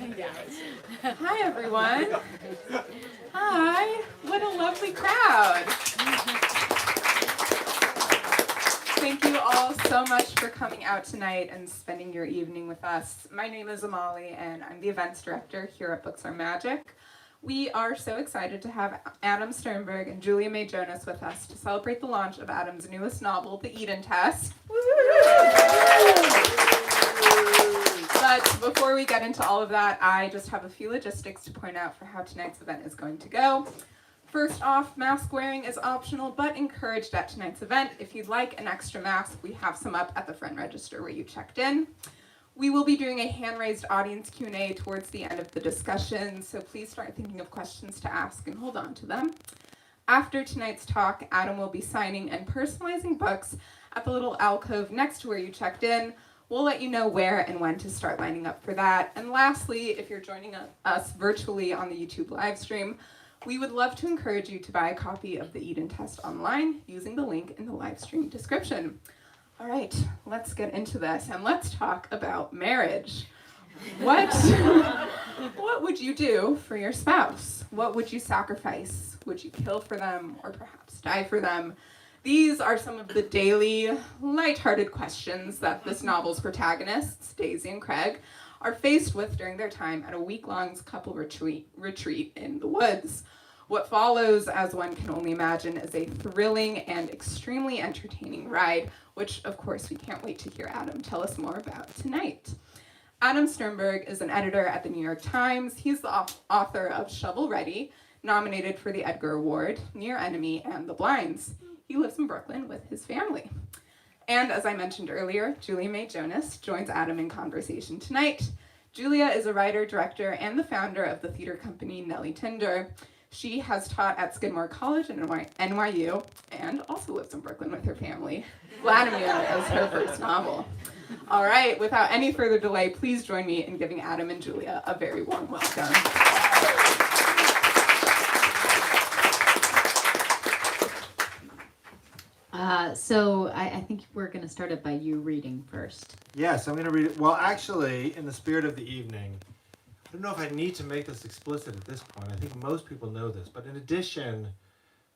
Hi, everyone. Hi. What a lovely crowd. Thank you all so much for coming out tonight and spending your evening with us. My name is Amali, and I'm the events director here at Books Are Magic. We are so excited to have Adam Sternbergh and Julia May Jonas with us to celebrate the launch of Adam's newest novel, The Eden Test. But before we get into all of that, I just have a few logistics to point out for how tonight's event is going to go. First off, mask wearing is optional but encouraged at tonight's event. If you'd like an extra mask, we have some up at the front register where you checked in. We will be doing a hand-raised audience Q&A towards the end of the discussion, so please start thinking of questions to ask and hold on to them. After tonight's talk, Adam will be signing and personalizing books at the little alcove next to where you checked in. We'll let you know where and when to start lining up for that. And lastly, if you're joining us virtually on the YouTube live stream, we would love to encourage you to buy a copy of the Eden Test online using the link in the live stream description. All right, let's get into this and let's talk about marriage. What would you do for your spouse? What would you sacrifice? Would you kill for them or perhaps die for them? These are some of the daily, lighthearted questions that this novel's protagonists, Daisy and Craig, are faced with during their time at a week-long couple retreat in the woods. What follows, as one can only imagine, is a thrilling and extremely entertaining ride, which, of course, we can't wait to hear Adam tell us more about tonight. Adam Sternbergh is an editor at the New York Times. He's the author of Shovel Ready, nominated for the Edgar Award, Near Enemy, and The Blinds. He lives in Brooklyn with his family. And as I mentioned earlier, Julia May Jonas joins Adam in conversation tonight. Julia is a writer, director, and the founder of the theater company Nellie Tinder. She has taught at Skidmore College and NYU, and also lives in Brooklyn with her family. Vladimir is her first novel. All right, without any further delay, please join me in giving Adam and Julia a very warm welcome. So I think we're going to start it by you reading first. Yes, I'm going to read it. Well, actually, in the spirit of the evening, I don't know if I need to make this explicit at this point. I think most people know this. But in addition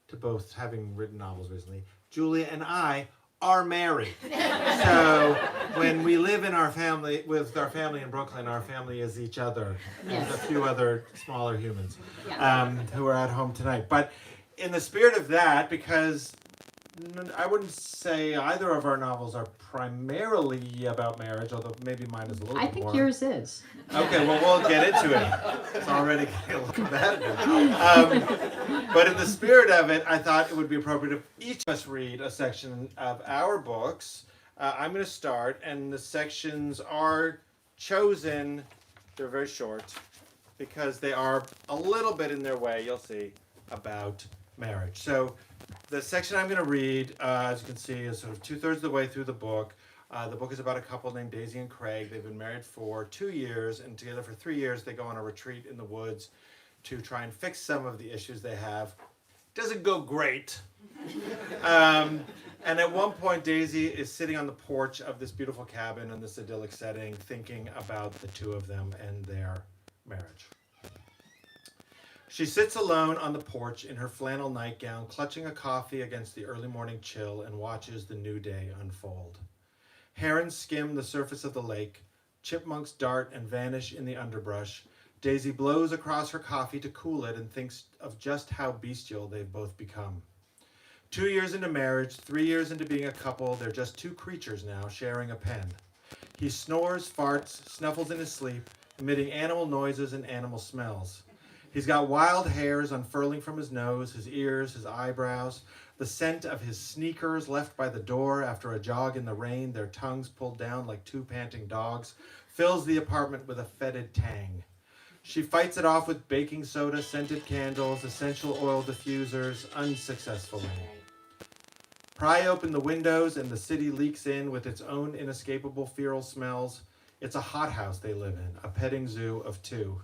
to both having written novels recently, Julia and I are married. So when we live in our family, with our family in Brooklyn, our family is each other. Yes. And a few other smaller humans Yeah. who are at home tonight. But in the spirit of that, because I wouldn't say either of our novels are primarily about marriage, although maybe mine is a little I bit think more. yours is. Okay, well, we'll get into it. It's already getting a little competitive. But in the spirit of it, I thought it would be appropriate if each of us read a section of our books. I'm going to start, and the sections are chosen, they're very short, because they are a little bit in their way, you'll see, about marriage. So the section I'm going to read, as you can see, is sort of 2/3 of the way through the book. The book is about a couple named Daisy and Craig. They've been married for 2 years, and together for 3 years they go on a retreat in the woods to try and fix some of the issues they have. Doesn't go great. And at one point, Daisy is sitting on the porch of this beautiful cabin in this idyllic setting, thinking about the two of them and their marriage. She sits alone on the porch in her flannel nightgown, clutching a coffee against the early morning chill, and watches the new day unfold. Herons skim the surface of the lake. Chipmunks dart and vanish in the underbrush. Daisy blows across her coffee to cool it and thinks of just how bestial they've both become. 2 years into marriage, 3 years into being a couple, they're just two creatures now, sharing a pen. He snores, farts, snuffles in his sleep, emitting animal noises and animal smells. He's got wild hairs unfurling from his nose, his ears, his eyebrows, the scent of his sneakers left by the door after a jog in the rain, their tongues pulled down like two panting dogs, fills the apartment with a fetid tang. She fights it off with baking soda, scented candles, essential oil diffusers, unsuccessfully. Pry open the windows and the city leaks in with its own inescapable feral smells. It's a hothouse they live in, a petting zoo of two.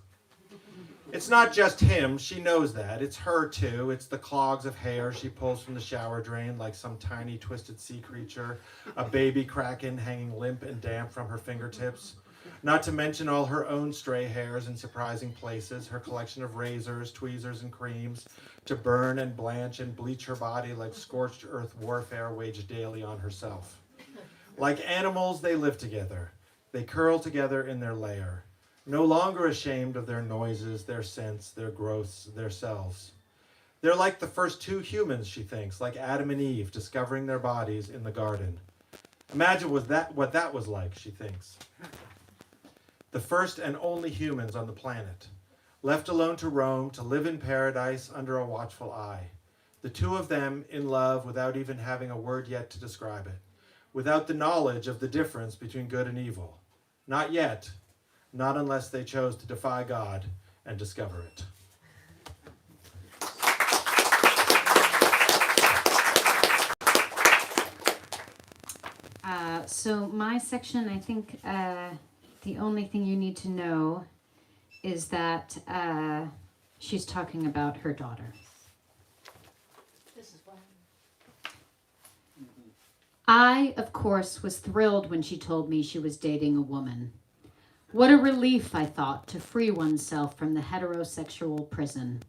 It's not just him, she knows that. It's her too. It's the clogs of hair she pulls from the shower drain like some tiny twisted sea creature, a baby kraken hanging limp and damp from her fingertips. not to mention all her own stray hairs in surprising places, her collection of razors, tweezers, and creams to burn and blanch and bleach her body like scorched earth warfare waged daily on herself. Like animals, they live together. They curl together in their lair, no longer ashamed of their noises, their scents, their growths, their selves. They're like the first two humans, she thinks, like Adam and Eve discovering their bodies in the garden. Imagine what that was like, she thinks. The first and only humans on the planet, left alone to roam, to live in paradise under a watchful eye. The two of them in love without even having a word yet to describe it, without the knowledge of the difference between good and evil. Not yet, not unless they chose to defy God and discover it. So my section, I think the only thing you need to know is that she's talking about her daughter. This is what. I, of course, was thrilled when she told me she was dating a woman. What a relief, I thought, to free oneself from the heterosexual prison.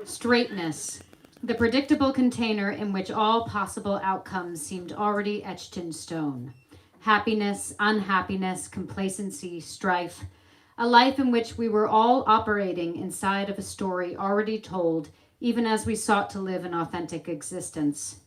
Straightness, the predictable container in which all possible outcomes seemed already etched in stone. Happiness, unhappiness, complacency, strife. A life in which we were all operating inside of a story already told, even as we sought to live an authentic existence.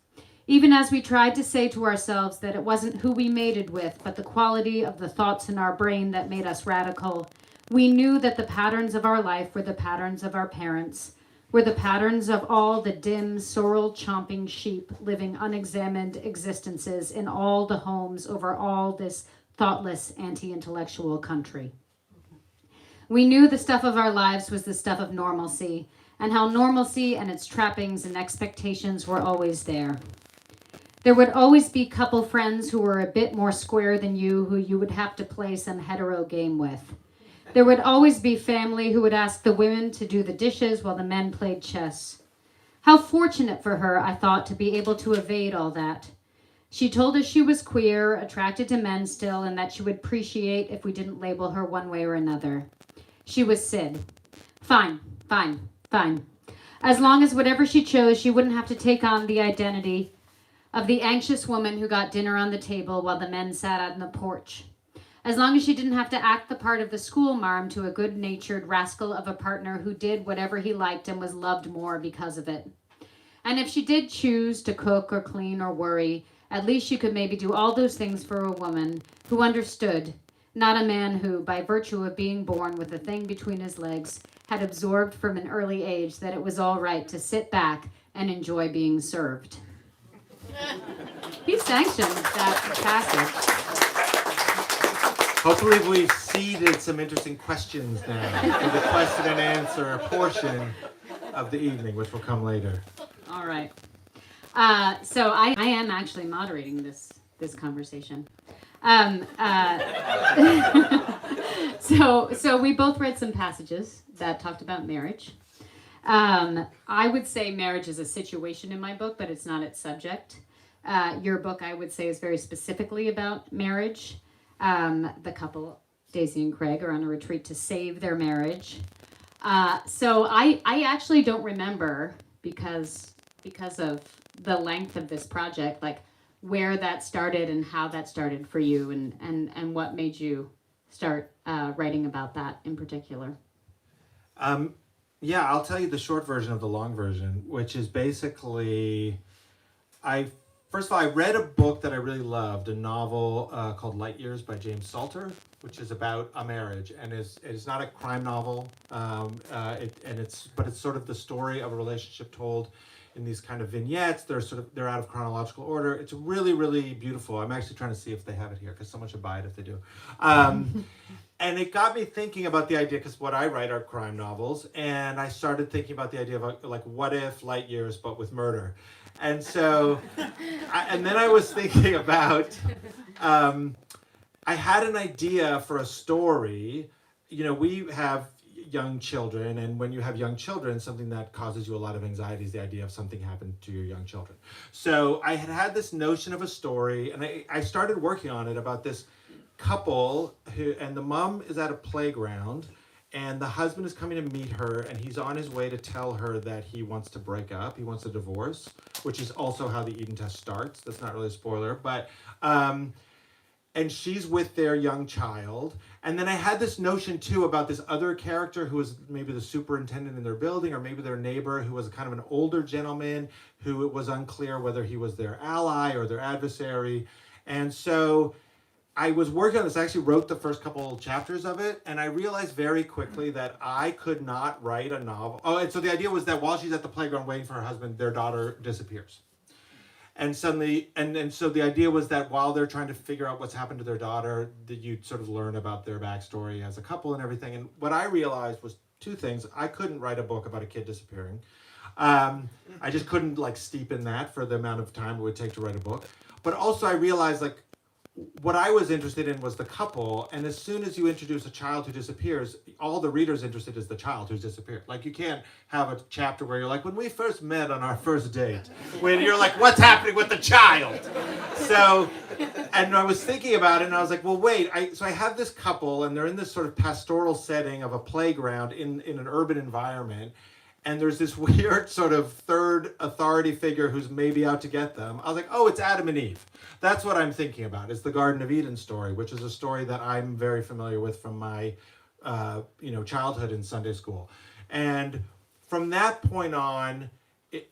Even as we tried to say to ourselves that it wasn't who we mated with, but the quality of the thoughts in our brain that made us radical, we knew that the patterns of our life were the patterns of our parents, were the patterns of all the dim, sorrel-chomping sheep living unexamined existences in all the homes over all this thoughtless, anti-intellectual country. We knew the stuff of our lives was the stuff of normalcy, and how normalcy and its trappings and expectations were always there. There would always be couple friends who were a bit more square than you, who you would have to play some hetero game with. There would always be family who would ask the women to do the dishes while the men played chess. How fortunate for her, I thought, to be able to evade all that. She told us she was queer, attracted to men still, and that she would appreciate if we didn't label her one way or another. She was Sid. Fine. As long as whatever she chose, she wouldn't have to take on the identity of the anxious woman who got dinner on the table while the men sat on the porch. As long as she didn't have to act the part of the school marm to a good-natured rascal of a partner who did whatever he liked and was loved more because of it. And if she did choose to cook or clean or worry, at least she could maybe do all those things for a woman who understood, not a man who, by virtue of being born with a thing between his legs, had absorbed from an early age that it was all right to sit back and enjoy being served. He sanctioned that passage. Hopefully we've seeded some interesting questions now for the question and answer portion of the evening, which will come later. All right. So I am actually moderating this conversation. So we both read some passages that talked about marriage. I would say marriage is a situation in my book, but it's not its subject. Your book, I would say, is very specifically about marriage. The couple, Daisy and Craig, are on a retreat to save their marriage. So I actually don't remember, because of the length of this project, like where that started and how that started for you, and what made you start writing about that in particular. Yeah, I'll tell you the short version of the long version, which is basically, first of all, I read a book that I really loved, a novel called Light Years by James Salter, which is about a marriage, and it's not a crime novel, but it's sort of the story of a relationship told in these kind of vignettes. They're out of chronological order. It's really, really beautiful. I'm actually trying to see if they have it here, because someone should buy it if they do. And it got me thinking about the idea, because what I write are crime novels, and I started thinking about the idea of like, what if Light Years but with murder? And so, and then I was thinking about, I had an idea for a story. You know, we have young children, and when you have young children, something that causes you a lot of anxiety is the idea of something happened to your young children. So I had this notion of a story, and I started working on it about this couple and the mom is at a playground, and the husband is coming to meet her, and he's on his way to tell her that he wants to break up. He wants a divorce, which is also how the Eden test starts. That's not really a spoiler, but and she's with their young child. And then I had this notion too about this other character who was maybe the superintendent in their building, or maybe their neighbor, who was kind of an older gentleman who it was unclear whether he was their ally or their adversary. And so I was working on this. I actually wrote the first couple chapters of it, and I realized very quickly that I could not write a novel. Oh, and so the idea was that while she's at the playground waiting for her husband, their daughter disappears. And suddenly, and so the idea was that while they're trying to figure out what's happened to their daughter, that you sort of learn about their backstory as a couple and everything. And what I realized was two things. I couldn't write a book about a kid disappearing. I just couldn't like steep in that for the amount of time it would take to write a book. But also I realized like what I was interested in was the couple, and as soon as you introduce a child who disappears, all the reader's interested is the child who's disappeared. Like you can't have a chapter where you're like, when we first met on our first date, when you're like, what's happening with the child? So, and I was thinking about it, and I was like, well, wait, so I have this couple, and they're in this sort of pastoral setting of a playground in an urban environment, and there's this weird sort of third authority figure who's maybe out to get them. I was like, oh, it's Adam and Eve. That's what I'm thinking about. It's the Garden of Eden story, which is a story that I'm very familiar with from my childhood in Sunday school. And from that point on,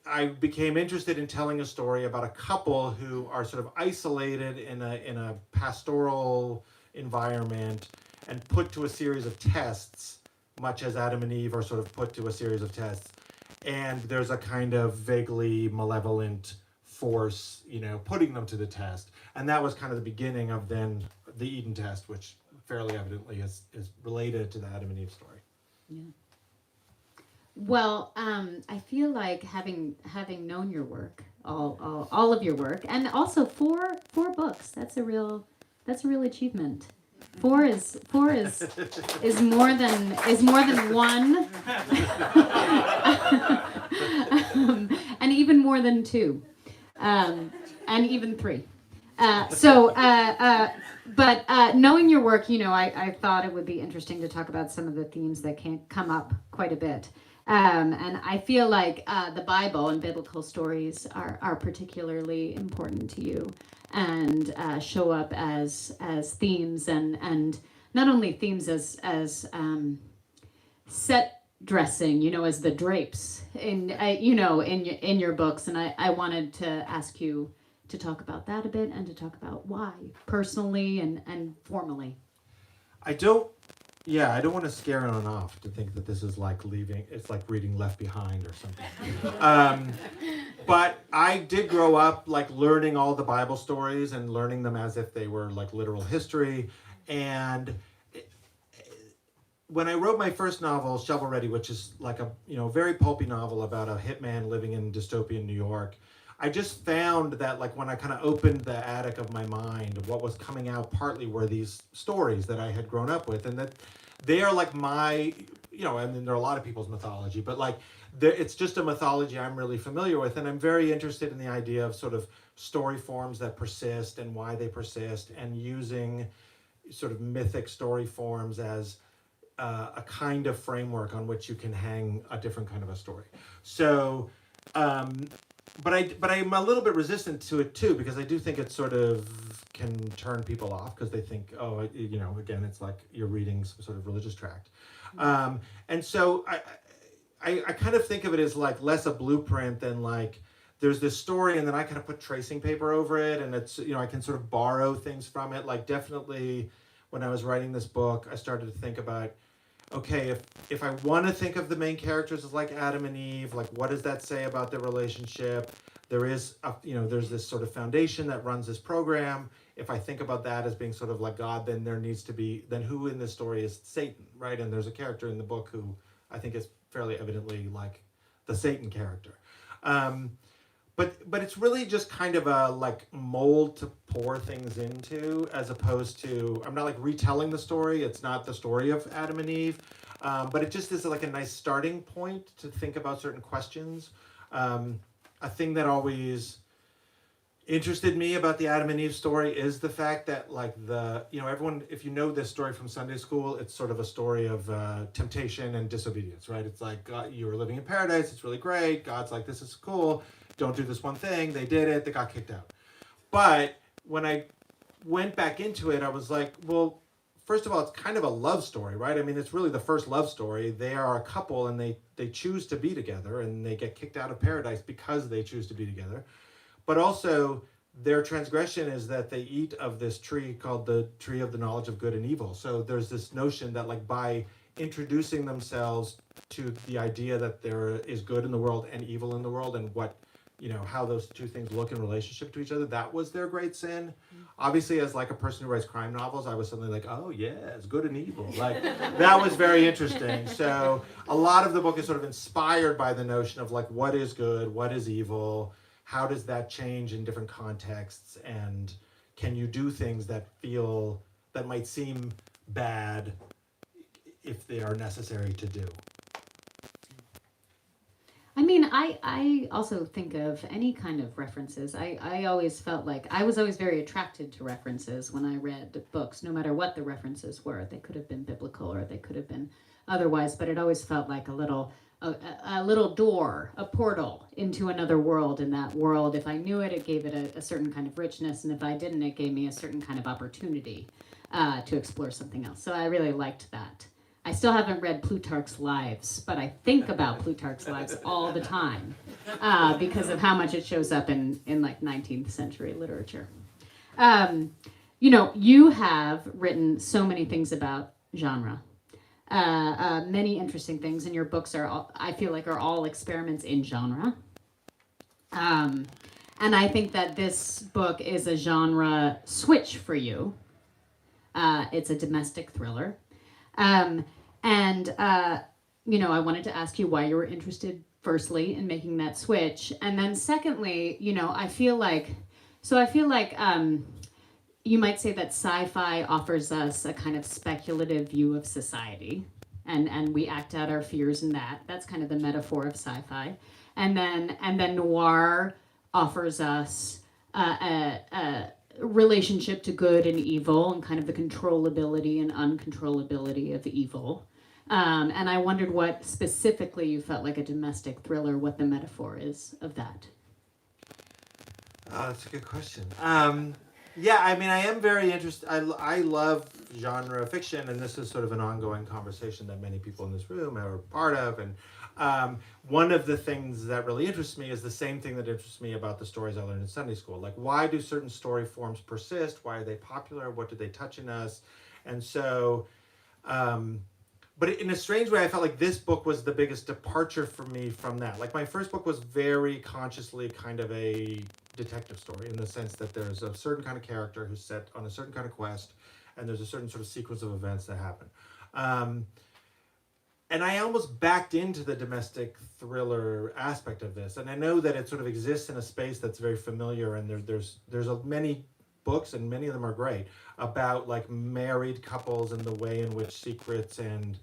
I became interested in telling a story about a couple who are sort of isolated in a pastoral environment and put to a series of tests, much as Adam and Eve are sort of put to a series of tests. And there's a kind of vaguely malevolent force, putting them to the test. And that was kind of the beginning of then the Eden test, which fairly evidently is related to the Adam and Eve story. Yeah. Well, I feel like having known your work, all of your work, and also four books. That's a real achievement. Four is more than one, and even more than two, and even three. But knowing your work, I thought it would be interesting to talk about some of the themes that can come up quite a bit. And I feel like the Bible and biblical stories are particularly important to you, and show up as themes, and not only themes as set dressing, as the drapes in your books. And I wanted to ask you to talk about that a bit, and to talk about why personally and formally. I don't want to scare anyone off to think that this is like reading Left Behind or something. But I did grow up like learning all the Bible stories and learning them as if they were like literal history. And when I wrote my first novel, Shovel Ready, which is like a very pulpy novel about a hitman living in dystopian New York, I just found that like when I kind of opened the attic of my mind, what was coming out partly were these stories that I had grown up with, and that they are like my, and then there are a lot of people's mythology, but like it's just a mythology I'm really familiar with, and I'm very interested in the idea of sort of story forms that persist and why they persist, and using sort of mythic story forms as a kind of framework on which you can hang a different kind of a story. So, but I'm a little bit resistant to it too, because I do think it sort of can turn people off because they think, again, it's like you're reading some sort of religious tract. And so I kind of think of it as like less a blueprint than like there's this story and then I kind of put tracing paper over it, and it's, I can sort of borrow things from it. Like definitely when I was writing this book, I started to think about, okay, if I want to think of the main characters as like Adam and Eve, like what does that say about their relationship? There is, there's this sort of foundation that runs this program. If I think about that as being sort of like God, then there needs to be, then who in this story is Satan, right? And there's a character in the book who I think is fairly evidently like the Satan character. But it's really just kind of a like mold to pour things into, as opposed to, I'm not like retelling the story. It's not the story of Adam and Eve, but it just is like a nice starting point to think about certain questions. A thing that always interested me about the Adam and Eve story is the fact that like everyone, if you know this story from Sunday school, it's sort of a story of temptation and disobedience, right? It's like you were living in paradise, it's really great, God's like, this is cool, don't do this one thing, they did it, they got kicked out. But when I went back into it, I was like, well, first of all, it's kind of a love story, right? I mean, it's really the first love story. They are a couple and they choose to be together, and they get kicked out of paradise because they choose to be together. But also, their transgression is that they eat of this tree called the tree of the knowledge of good and evil. So there's this notion that like by introducing themselves to the idea that there is good in the world and evil in the world, and what, how those two things look in relationship to each other, that was their great sin. Mm-hmm. Obviously, as like a person who writes crime novels, I was suddenly like, oh yeah, it's good and evil. Like that was very interesting. So a lot of the book is sort of inspired by the notion of like, what is good, what is evil, how does that change in different contexts, and can you do things that might seem bad if they are necessary to do? I mean, I also think of any kind of references. I always felt like I was always very attracted to references when I read books, no matter what the references were. They could have been biblical or they could have been otherwise, but it always felt like a little door, a portal into another world. In that world, if I knew it, it gave it a certain kind of richness, and if I didn't, it gave me a certain kind of opportunity to explore something else. So I really liked that. I still haven't read Plutarch's Lives, but I think about Plutarch's Lives all the time because of how much it shows up in like 19th century literature. You have written so many things about genre. Many interesting things, and your books I feel like are all experiments in genre. And I think that this book is a genre switch for you. It's a domestic thriller. I wanted to ask you why you were interested, firstly, in making that switch. And then secondly, I feel like you might say that sci-fi offers us a kind of speculative view of society, and we act out our fears in that. That's kind of the metaphor of sci-fi. And then noir offers us a relationship to good and evil, and kind of the controllability and uncontrollability of evil. And I wondered what specifically you felt like a domestic thriller, what the metaphor is of that. That's a good question. Yeah, I mean, I am very interested. I love genre fiction, and this is sort of an ongoing conversation that many people in this room are part of. And one of the things that really interests me is the same thing that interests me about the stories I learned in Sunday school. Like, why do certain story forms persist? Why are they popular? What do they touch in us? And so, but in a strange way, I felt like this book was the biggest departure for me from that. Like, my first book was very consciously kind of a detective story, in the sense that there's a certain kind of character who's set on a certain kind of quest, and there's a certain sort of sequence of events that happen. And I almost backed into the domestic thriller aspect of this, and I know that it sort of exists in a space that's very familiar, and there's many books, and many of them are great, about like married couples and the way in which secrets and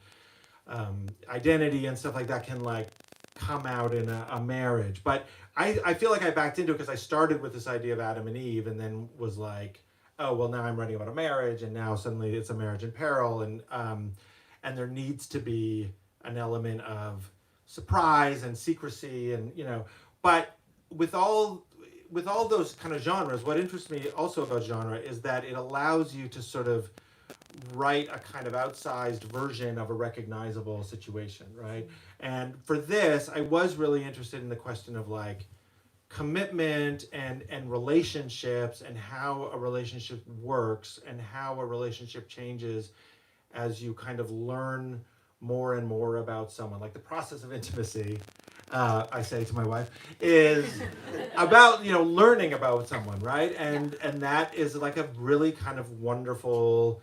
identity and stuff like that can like come out in a marriage. But I feel like I backed into it because I started with this idea of Adam and Eve, and then was like, oh, well, now I'm writing about a marriage, and now suddenly it's a marriage in peril, and there needs to be an element of surprise and secrecy, and but with all those kind of genres, what interests me also about genre is that it allows you to sort of write a kind of outsized version of a recognizable situation, right? And for this, I was really interested in the question of like commitment and relationships, and how a relationship works, and how a relationship changes as you kind of learn more and more about someone. Like the process of intimacy, I say to my wife, is about learning about someone, right? And that is like a really kind of wonderful,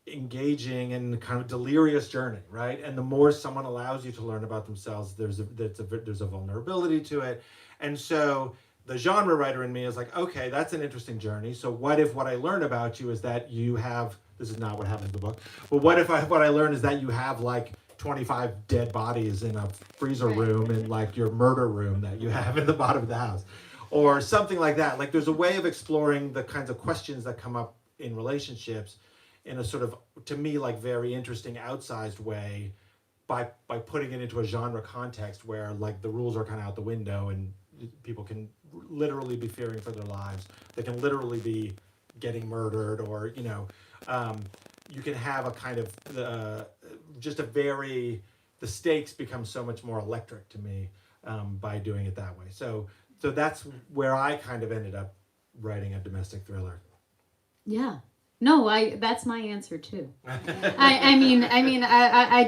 engaging and kind of delirious journey, right? And the more someone allows you to learn about themselves, there's a vulnerability to it. And so the genre writer in me is like, okay, that's an interesting journey. So what if what I learn about you is that you have, this is not what happens in the book, but what I learn is that you have like 25 dead bodies in a freezer room in like your murder room that you have in the bottom of the house? or something like that. Like there's a way of exploring the kinds of questions that come up in relationships in a sort of, to me, like very interesting, outsized way by putting it into a genre context where like the rules are kind of out the window and people can literally be fearing for their lives. They can literally be getting murdered, or you can have a kind of just a very, the stakes become so much more electric to me by doing it that way. So that's where I kind of ended up writing a domestic thriller. Yeah. No, that's my answer too. I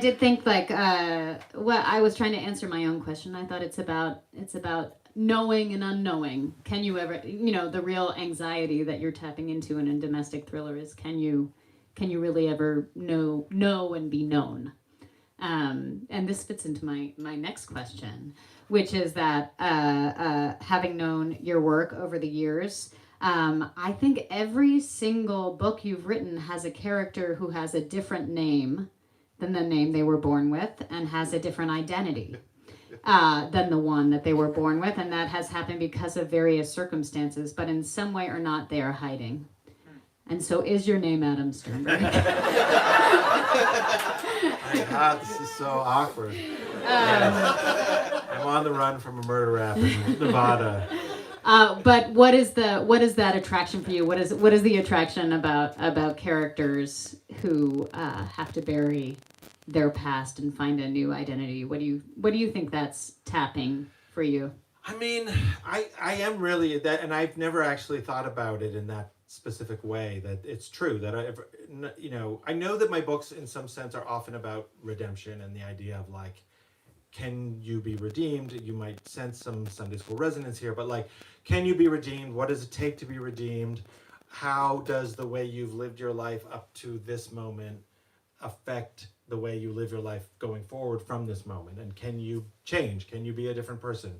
did think like well, I was trying to answer my own question. I thought it's about knowing and unknowing. Can you ever, the real anxiety that you're tapping into in a domestic thriller is can you really ever know and be known? And this fits into my next question, which is that having known your work over the years, I think every single book you've written has a character who has a different name than the name they were born with and has a different identity than the one that they were born with. And that has happened because of various circumstances, but in some way or not, they are hiding. And so is your name Adam Sternbergh? My God, this is so awkward. I'm on the run from a murder rap in Nevada. But what is that attraction for you? What is the attraction about characters who have to bury their past and find a new identity? What do you think that's tapping for you? I mean, I am really that, and I've never actually thought about it in that specific way. That it's true that I know that my books in some sense are often about redemption and the idea of like, can you be redeemed? You might sense some Sunday school resonance here, but like, can you be redeemed? What does it take to be redeemed? How does the way you've lived your life up to this moment affect the way you live your life going forward from this moment? And can you change? Can you be a different person?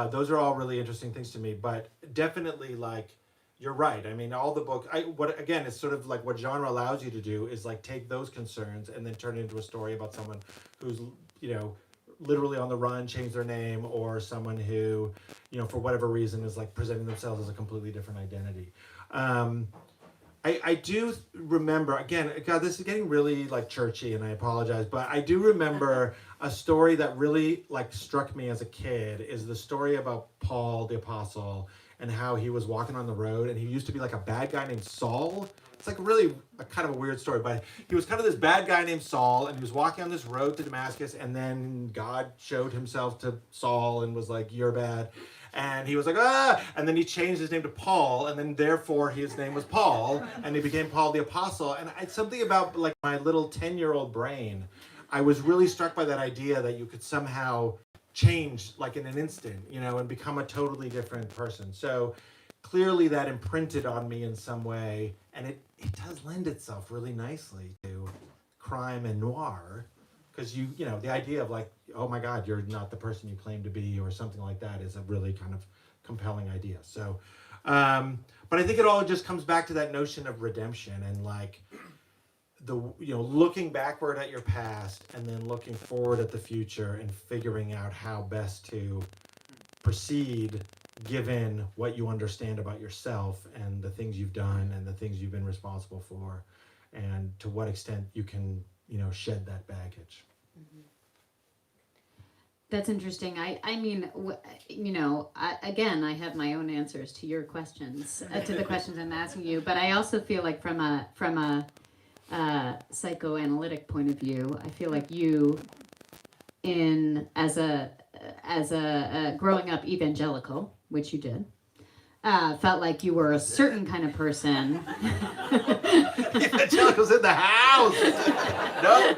Those are all really interesting things to me, but definitely like, you're right. I mean, all the book, again, it's sort of like what genre allows you to do is like take those concerns and then turn it into a story about someone who's, literally on the run, change their name, or someone who, for whatever reason is like presenting themselves as a completely different identity. I do remember, again, God, this is getting really like churchy and I apologize, but I do remember a story that really like struck me as a kid is the story about Paul the Apostle and how he was walking on the road and he used to be like a bad guy named Saul. It's like really a kind of a weird story, but he was kind of this bad guy named Saul and he was walking on this road to Damascus and then God showed himself to Saul and was like, you're bad. And he was like, and then he changed his name to Paul, and then therefore his name was Paul, and he became Paul the Apostle. And it's something about like my little 10-year-old brain. I was really struck by that idea that you could somehow change like in an instant, and become a totally different person. So clearly that imprinted on me in some way, and it does lend itself really nicely to crime and noir. Because the idea of like, oh my God, you're not the person you claim to be, or something like that, is a really kind of compelling idea. So, but I think it all just comes back to that notion of redemption and like looking backward at your past and then looking forward at the future and figuring out how best to proceed given what you understand about yourself and the things you've done and the things you've been responsible for, and to what extent you can shed that baggage. That's interesting. I mean, again, I have my own answers to your questions, to the questions I'm asking you. But I also feel like from a psychoanalytic point of view, I feel like you, as a growing up evangelical, which you did, felt like you were a certain kind of person. Evangelicals in the house. No.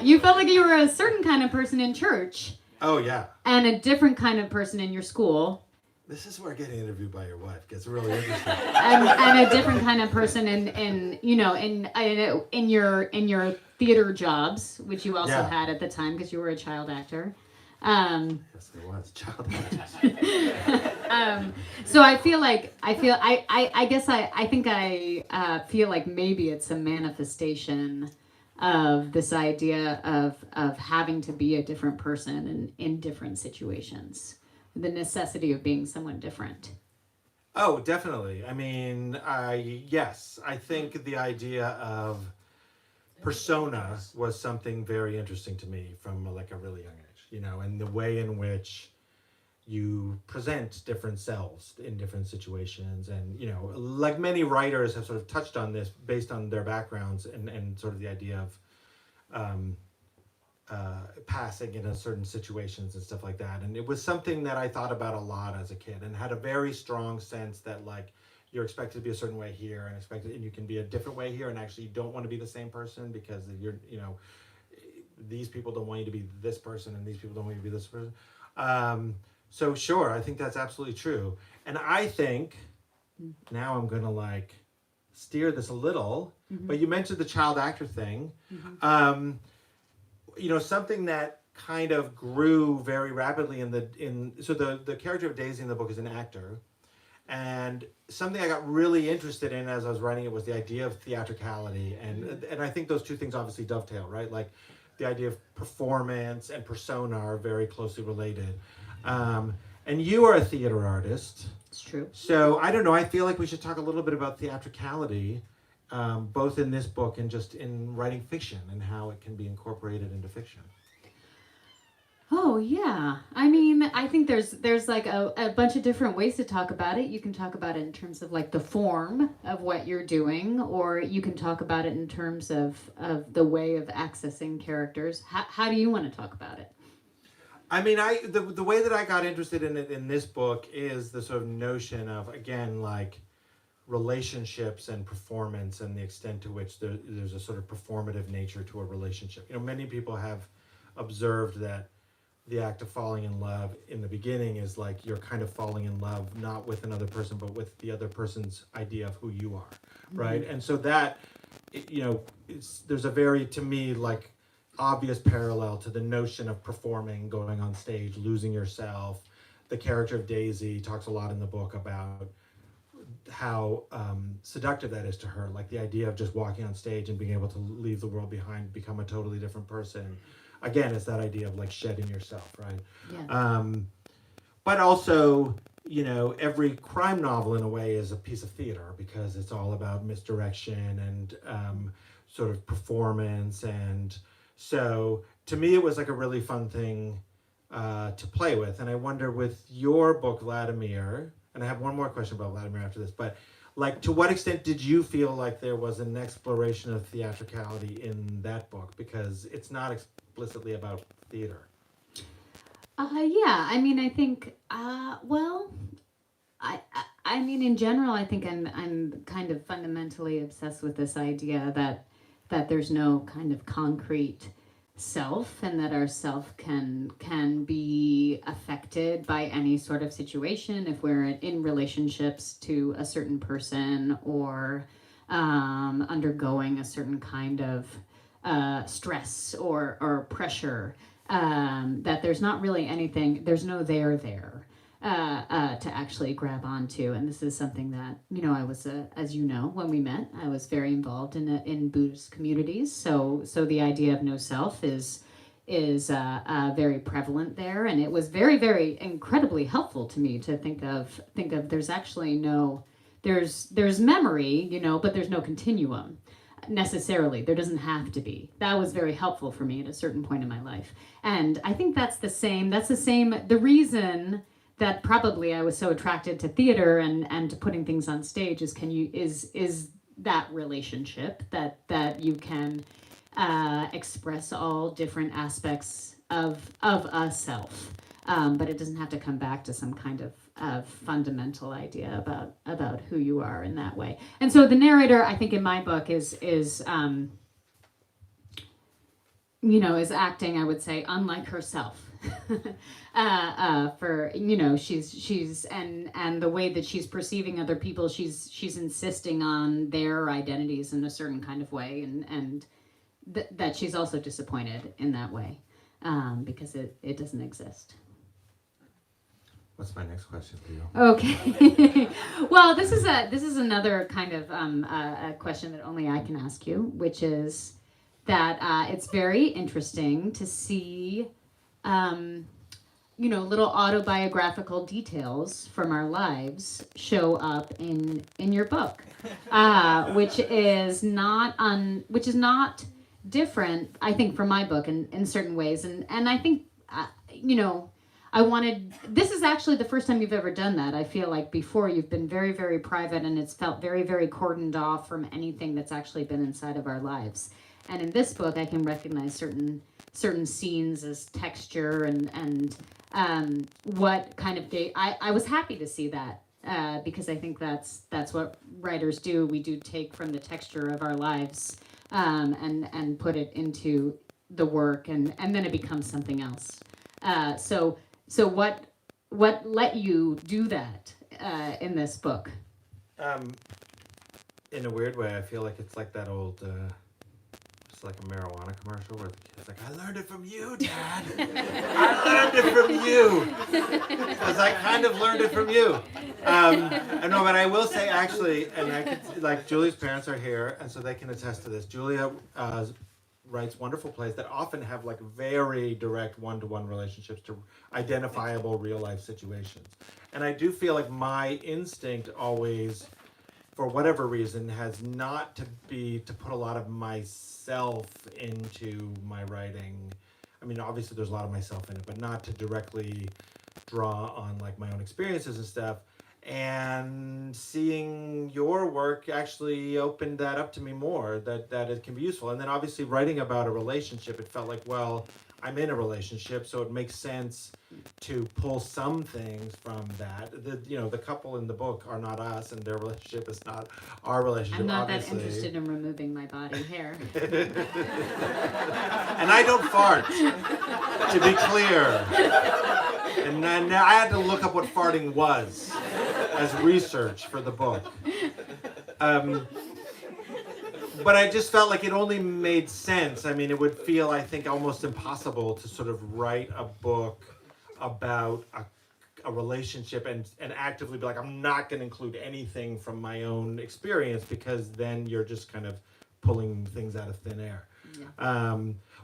You felt like you were a certain kind of person in church. Oh yeah. And a different kind of person in your school. This is where getting interviewed by your wife gets really interesting. and a different kind of person in your theater jobs, which you also had at the time because you were a child actor. Yes, it was child actor. So I feel like I feel like maybe it's a manifestation of this idea of having to be a different person in different situations. the necessity of being someone different. Oh, definitely. I mean, yes, I think the idea of persona was something very interesting to me from like a really young age, you know, and the way in which you present different selves in different situations. And, you know, like many writers have sort of touched on this based on their backgrounds and sort of the idea of passing in a certain situations and stuff like that. And it was something that I thought about a lot as a kid and had a very strong sense that like you're expected to be a certain way here and you can be a different way here, and actually you don't want to be the same person because you're, you know, these people don't want you to be this person and these people don't want you to be this person. So sure, I think that's absolutely true. And I think now I'm going to like steer this a little, but you mentioned the child actor thing. You know, something that kind of grew very rapidly so the character of Daisy in the book is an actor. And something I got really interested in as I was writing it was the idea of theatricality. And I think those two things obviously dovetail, right? Like the idea of performance and persona are very closely related. And you are a theater artist. It's true. So I don't know, I feel like we should talk a little bit about theatricality, both in this book and just in writing fiction and how it can be incorporated into fiction. Oh yeah, I mean, I think there's like a bunch of different ways to talk about it. You can talk about it in terms of like the form of what you're doing, or you can talk about it in terms of the way of accessing characters. How do you want to talk about it? I mean, the way that I got interested in it in this book is the sort of notion of, again, like relationships and performance and the extent to which there's a sort of performative nature to a relationship. You know, many people have observed that the act of falling in love in the beginning is like you're kind of falling in love not with another person but with the other person's idea of who you are, right? And so that, you know, there's a very, to me, like obvious parallel to the notion of performing, going on stage, losing yourself. The character of Daisy talks a lot in the book about how seductive that is to her, like the idea of just walking on stage and being able to leave the world behind, become a totally different person. Again, it's that idea of like shedding yourself, right? Yeah. But also, you know, every crime novel in a way is a piece of theater because it's all about misdirection and sort of performance. And so to me, it was like a really fun thing to play with. And I wonder with your book, Vladimir, and I have one more question about Vladimir after this, but like, to what extent did you feel like there was an exploration of theatricality in that book? Because it's not explicitly about theater. Yeah, I mean, I think, well, I mean, in general, I think I'm kind of fundamentally obsessed with this idea that there's no kind of concrete self, and that our self can be affected by any sort of situation if we're in relationships to a certain person or undergoing a certain kind of stress or pressure, that there's not really anything, there's no there to actually grab onto. And this is something that, you know, I was, as you know, when we met, I was very involved in Buddhist communities. So the idea of no self is very prevalent there. And it was very, very incredibly helpful to me to think of there's actually no, there's memory, you know, but there's no continuum necessarily. There doesn't have to be. That was very helpful for me at a certain point in my life. And I think that's the same, the reason that probably I was so attracted to theater and to putting things on stage is that relationship that you can express all different aspects of a self, but it doesn't have to come back to some kind of fundamental idea about who you are in that way. And so the narrator, I think, in my book is acting, I would say, unlike herself. For, you know, she's and the way that she's perceiving other people, she's insisting on their identities in a certain kind of way, and that she's also disappointed in that way, because it doesn't exist. What's my next question for you? Okay. Well, this is another kind of a question that only I can ask you, which is that it's very interesting to see little autobiographical details from our lives show up in your book, which is not different, I think, from my book in certain ways. And I think, this is actually the first time you've ever done that. I feel like before you've been very, very private, and it's felt very, very cordoned off from anything that's actually been inside of our lives. And in this book, I can recognize certain scenes as texture and what kind of day. I was happy to see that because I think that's what writers do. We do take from the texture of our lives and put it into the work, and then it becomes something else. So what let you do that in this book? In a weird way, I feel like it's like that old, it's like a marijuana commercial where the kid's like, I learned it from you, Dad. I learned it from you. Because I kind of learned it from you. I know, but I will say actually, and I could, like, Julia's parents are here, and so they can attest to this. Julia writes wonderful plays that often have like very direct one-to-one relationships to identifiable real-life situations. And I do feel like my instinct always, for whatever reason, has not to put a lot of myself into my writing. I mean, obviously there's a lot of myself in it, but not to directly draw on like my own experiences and stuff. And seeing your work actually opened that up to me more, that it can be useful. And then obviously writing about a relationship, it felt like, well, I'm in a relationship, so it makes sense to pull some things from that. The couple in the book are not us, and their relationship is not our relationship. I'm not obviously. that interested in removing my body hair. And I don't fart, to be clear. And then I had to look up what farting was as research for the book. But I just felt like it only made sense. I mean, it would feel, I think, almost impossible to sort of write a book about a relationship and actively be like, I'm not going to include anything from my own experience, because then you're just kind of pulling things out of thin air. Yeah.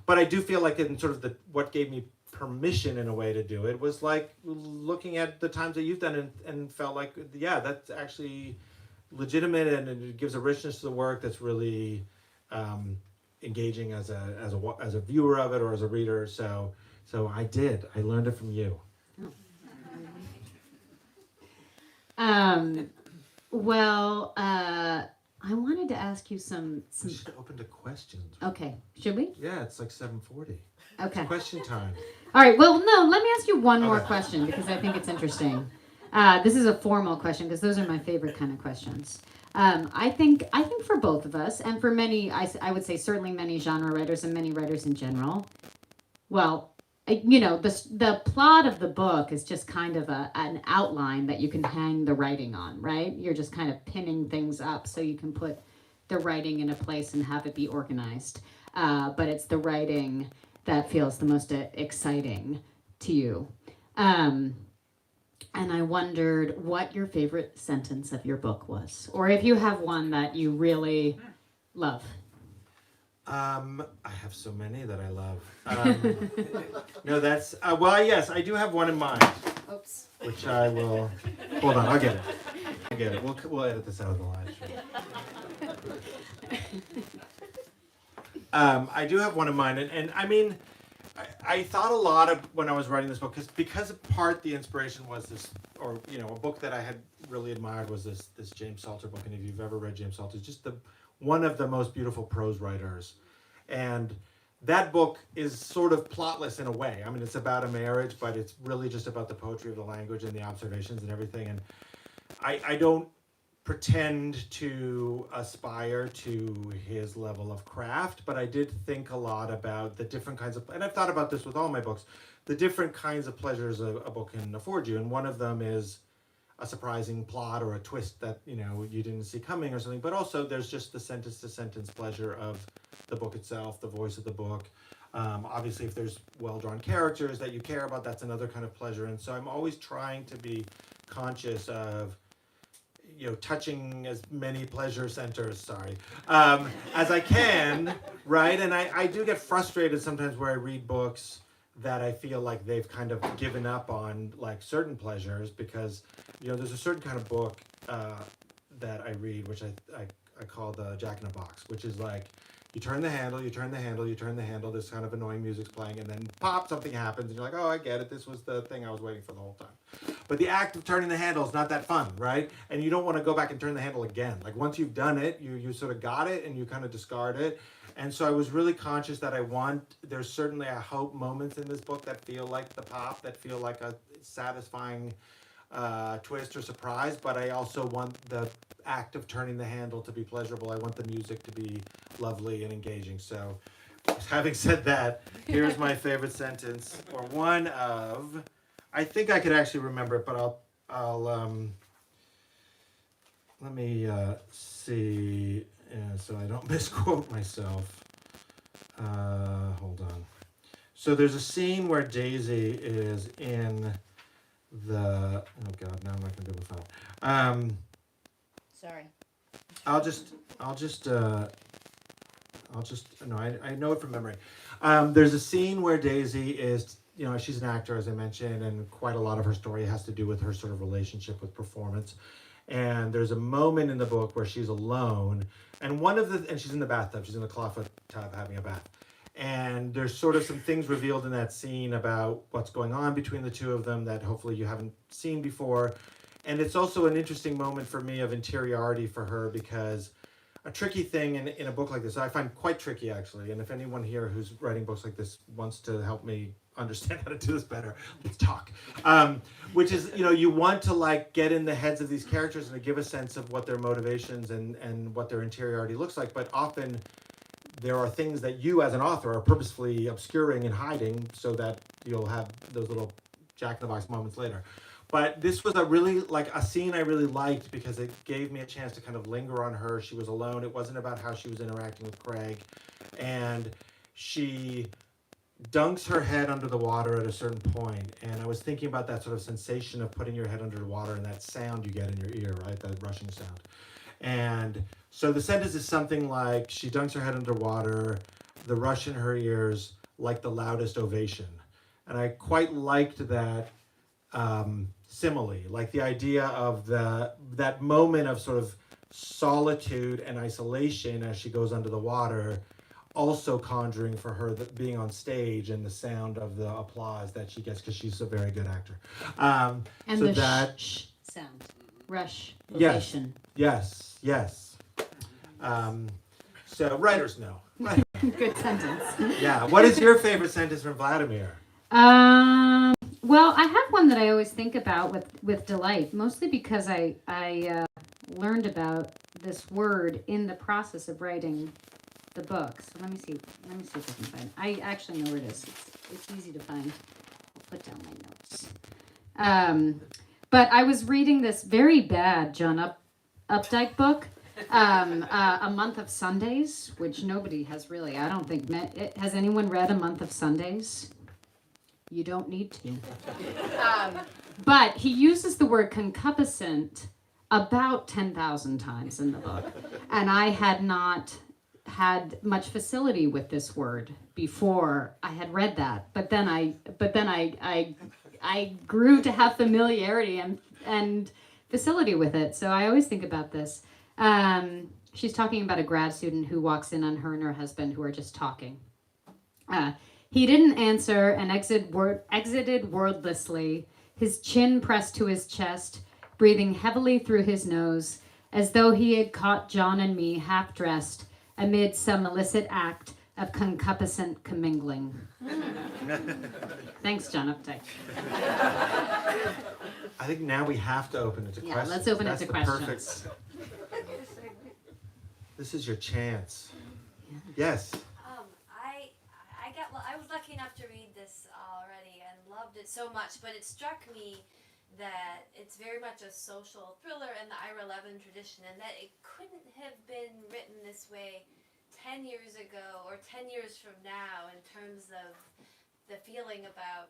But I do feel like in sort of what gave me permission in a way to do it was like looking at the times that you've done it and felt like, yeah, that's actually legitimate, and it gives a richness to the work that's really engaging as a viewer of it or as a reader. So I learned it from you. I wanted to ask you some. We should open to questions. Okay, should we? Yeah, it's like 7:40. Okay. It's question time. All right. Well, no. Let me ask you one more question, because I think it's interesting. This is a formal question, because those are my favorite kind of questions. I think for both of us, and for many, I would say certainly many genre writers and many writers in general. Well, the plot of the book is just kind of an outline that you can hang the writing on, right? You're just kind of pinning things up so you can put the writing in a place and have it be organized. But it's the writing that feels the most exciting to you. And I wondered what your favorite sentence of your book was, or if you have one that you really love. I have so many that I love. No, that's yes, I do have one in mind. Oops. Which I will. Hold on, I'll get it. We'll edit this out of the live stream. I do have one in mind, and I mean, I thought a lot of when I was writing this book, because part the inspiration was this, or a book that I had really admired was this James Salter book. And if you've ever read James Salter, it's just one of the most beautiful prose writers. And that book is sort of plotless in a way. I mean, it's about a marriage, but it's really just about the poetry of the language and the observations and everything. And I don't pretend to aspire to his level of craft, but I did think a lot about the different kinds of, and I've thought about this with all my books, the different kinds of pleasures a book can afford you. And one of them is a surprising plot or a twist that you didn't see coming or something, but also there's just the sentence to sentence pleasure of the book itself, the voice of the book. Obviously, if there's well-drawn characters that you care about, that's another kind of pleasure. And so I'm always trying to be conscious of touching as many pleasure centers, as I can, right? And I do get frustrated sometimes where I read books that I feel like they've kind of given up on like certain pleasures, because there's a certain kind of book that I read, which I call the Jack in a Box, which is like you turn the handle, you turn the handle, you turn the handle, this kind of annoying music's playing, and then pop, something happens, and you're like, oh, I get it, this was the thing I was waiting for the whole time. But the act of turning the handle is not that fun, right? And you don't want to go back and turn the handle again. Like once you've done it, you sort of got it, and you kind of discard it. And so I was really conscious that there's certainly, I hope, moments in this book that feel like the pop, that feel like a satisfying twist or surprise, but I also want the act of turning the handle to be pleasurable. I want the music to be lovely and engaging. So having said that, here's my favorite sentence, or one of, I think I could actually remember it, but I'll let me see, so I don't misquote myself. Hold on. So there's a scene where Daisy is in the, oh God, now I'm not gonna be able to find it. Sorry. No, I know it from memory. There's a scene where Daisy is, she's an actor, as I mentioned, and quite a lot of her story has to do with her sort of relationship with performance. And there's a moment in the book where she's alone, and she's in the bathtub, she's in the clawfoot tub having a bath. And there's sort of some things revealed in that scene about what's going on between the two of them that hopefully you haven't seen before. And it's also an interesting moment for me of interiority for her, because a tricky thing in a book like this, I find quite tricky actually, and if anyone here who's writing books like this wants to help me understand how to do this better, let's talk. Which is, you want to like get in the heads of these characters and to give a sense of what their motivations and what their interiority looks like, but often there are things that you as an author are purposefully obscuring and hiding so that you'll have those little jack-in-the-box moments later. But this was a scene I really liked because it gave me a chance to kind of linger on her. She was alone. It wasn't about how she was interacting with Craig. And she dunks her head under the water at a certain point. And I was thinking about that sort of sensation of putting your head under the water and that sound you get in your ear, right? That rushing sound. And so the sentence is something like, she dunks her head underwater, the rush in her ears like the loudest ovation. And I quite liked that simile, like the idea of that moment of sort of solitude and isolation as she goes under the water, also conjuring for her being on stage and the sound of the applause that she gets because she's a very good actor. And so the that sound, rush, yes, ovation. Yes. So writers know. Good sentence. Yeah. What is your favorite sentence from Vladimir? Well, I have one that I always think about with delight, mostly because I learned about this word in the process of writing the book. So let me see if I can find it. I actually know where it is. It's easy to find. I'll put down my notes. But I was reading this very bad John Updike book, A Month of Sundays, which nobody has really, I don't think, has anyone read A Month of Sundays? You don't need to. But he uses the word concupiscent about 10,000 times in the book. And I had not had much facility with this word before I had read that. But then I grew to have familiarity and facility with it. So I always think about this. She's talking about a grad student who walks in on her and her husband who are just talking. He didn't answer and exited wordlessly, his chin pressed to his chest, breathing heavily through his nose, as though he had caught John and me half-dressed amid some illicit act of concupiscent commingling. Thanks, John Updike. I think now we have to open it to questions. Yeah, let's open it to questions. This is your chance. Yes. I was lucky enough to read this already and loved it so much, but it struck me that it's very much a social thriller in the Ira Levin tradition, and that it couldn't have been written this way 10 years ago or 10 years from now in terms of the feeling about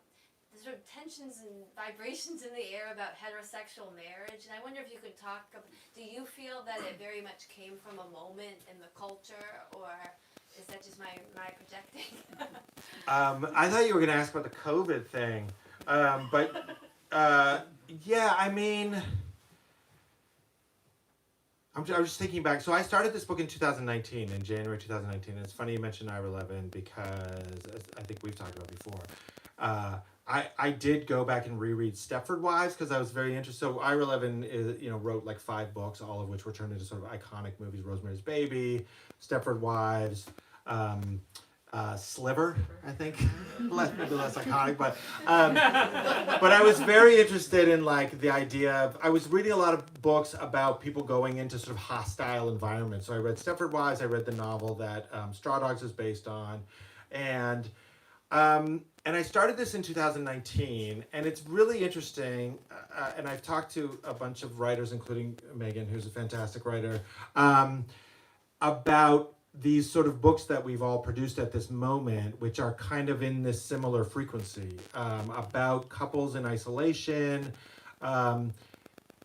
the sort of tensions and vibrations in the air about heterosexual marriage. And I wonder if you could talk about, do you feel that it very much came from a moment in the culture, or is that just my projecting? I thought you were going to ask about the COVID thing. Yeah, I mean, I was just thinking back. So I started this book in 2019, in January 2019. And it's funny you mentioned Ira Levin because, as I think we've talked about before, I did go back and reread Stepford Wise because I was very interested. So Ira Levin wrote like 5 books, all of which were turned into sort of iconic movies: Rosemary's Baby, Stepford Wives, Sliver, I think, maybe less iconic, but I was very interested in like the idea of, I was reading a lot of books about people going into sort of hostile environments. So I read Stepford Wise, I read the novel that Straw Dogs is based on, and I started this in 2019, and it's really interesting, and I've talked to a bunch of writers, including Megan, who's a fantastic writer, about these sort of books that we've all produced at this moment, which are kind of in this similar frequency, about couples in isolation.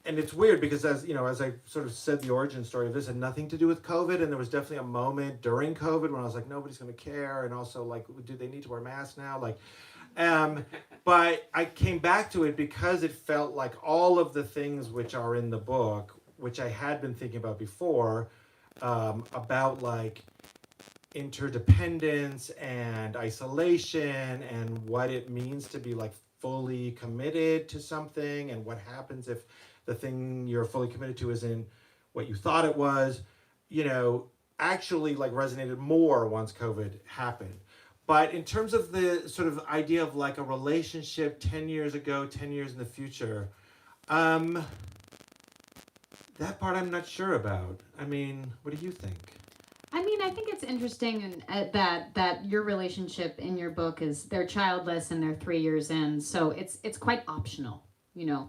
And it's weird because, as you know, as I sort of said, the origin story of this had nothing to do with COVID, and there was definitely a moment during COVID when I was like, nobody's going to care, and also like, do they need to wear masks now? Like, but I came back to it because it felt like all of the things which are in the book, which I had been thinking about before, about like interdependence and isolation and what it means to be like fully committed to something, and what happens if the thing you're fully committed to isn't what you thought it was, actually like resonated more once COVID happened. But in terms of the sort of idea of like a relationship 10 years ago, 10 years in the future, that part I'm not sure about. I mean, what do you think? I mean, I think it's interesting that your relationship in your book is they're childless and they're 3 years in, so it's quite optional.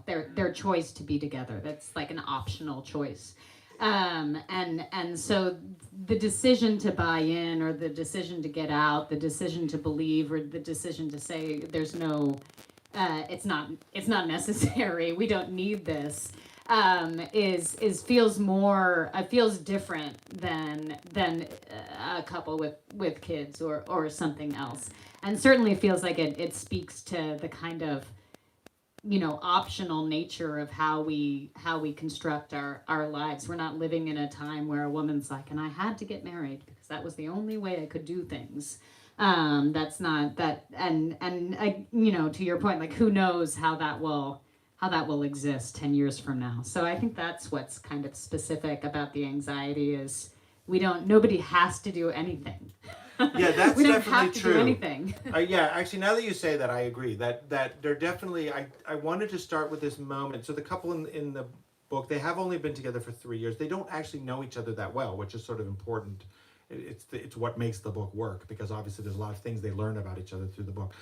Their choice to be together. That's like an optional choice. And so the decision to buy in, or the decision to get out, the decision to believe, or the decision to say there's no, it's not necessary, we don't need this, feels different than a couple with kids or something else, and certainly feels like it speaks to the kind of optional nature of how we construct our lives. We're not living in a time where a woman's like, and I had to get married because that was the only way I could do things. That's not that, and to your point, like, who knows how that will exist 10 years from now. So I think that's what's kind of specific about the anxiety is nobody has to do anything. Yeah, that's we don't definitely have to true. do anything. Yeah, actually, now that you say that, I agree that they're definitely. I wanted to start with this moment. So the couple in the book, they have only been together for 3 years. They don't actually know each other that well, which is sort of important. It's what makes the book work, because obviously there's a lot of things they learn about each other through the book.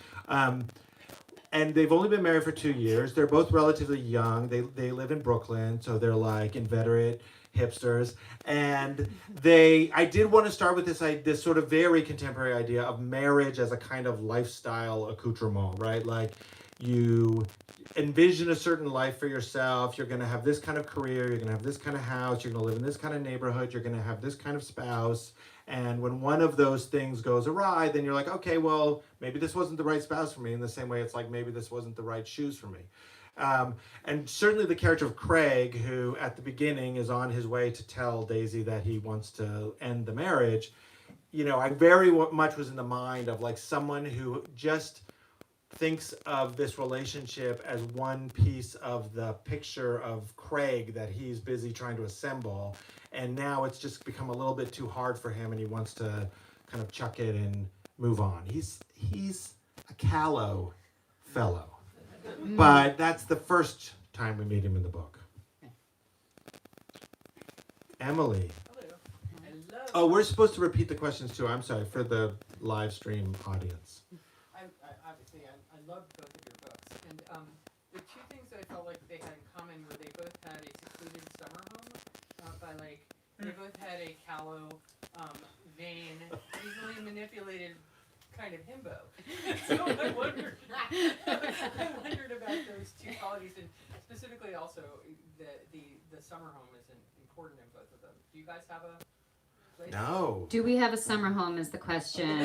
And they've only been married for 2 years. They're both relatively young. They live in Brooklyn, so they're like inveterate hipsters. And I did want to start with this sort of very contemporary idea of marriage as a kind of lifestyle accoutrement, right? Like, you envision a certain life for yourself. You're going to have this kind of career. You're going to have this kind of house. You're going to live in this kind of neighborhood. You're going to have this kind of spouse. And when one of those things goes awry, then you're like, okay, well, maybe this wasn't the right spouse for me. In the same way, it's like, maybe this wasn't the right shoes for me. And certainly the character of Craig, who at the beginning is on his way to tell Daisy that he wants to end the marriage, I very much was in the mind of like someone who just thinks of this relationship as one piece of the picture of Craig that he's busy trying to assemble. And now it's just become a little bit too hard for him, and he wants to kind of chuck it and move on. He's a callow fellow. But that's the first time we meet him in the book. Emily. Hello. Oh, we're supposed to repeat the questions too. I'm sorry, for the live stream audience. I loved both of your books, and the two things that I felt like they had in common were they both had a secluded summer home, they both had a callow, vain, easily manipulated kind of himbo. So I wondered about those two qualities, and specifically also the summer home is important in both of them. Do you guys have a place? No. Do we have a summer home is the question.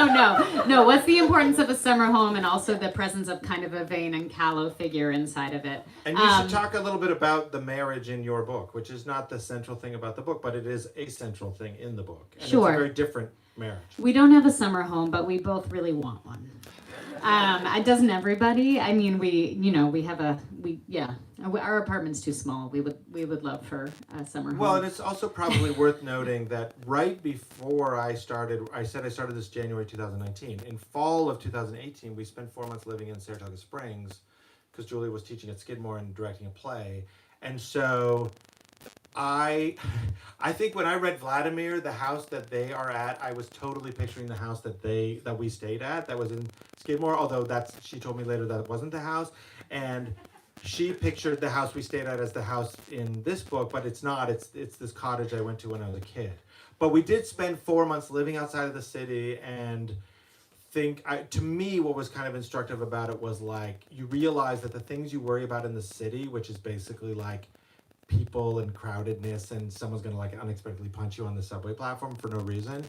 No. What's the importance of a summer home, and also the presence of kind of a vain and callow figure inside of it? And you should talk a little bit about the marriage in your book, which is not the central thing about the book, but it is a central thing in the book. And Sure. It's a very different marriage. We don't have a summer home, but we both really want one. Doesn't everybody? I mean, our apartment's too small. We would love for a summer home. Well, and it's also probably worth noting that right before I said I started this January 2019. In fall of 2018, we spent 4 months living in Saratoga Springs because Julia was teaching at Skidmore and directing a play. And so I think when I read Vladimir, the house that they are at, I was totally picturing the house that we stayed at that was in Skidmore, although she told me later that it wasn't the house. And she pictured the house we stayed at as the house in this book, but it's not. It's this cottage I went to when I was a kid. But we did spend 4 months living outside of the city, and to me, what was kind of instructive about it was like, you realize that the things you worry about in the city, which is basically like people and crowdedness and someone's going to like unexpectedly punch you on the subway platform for no reason,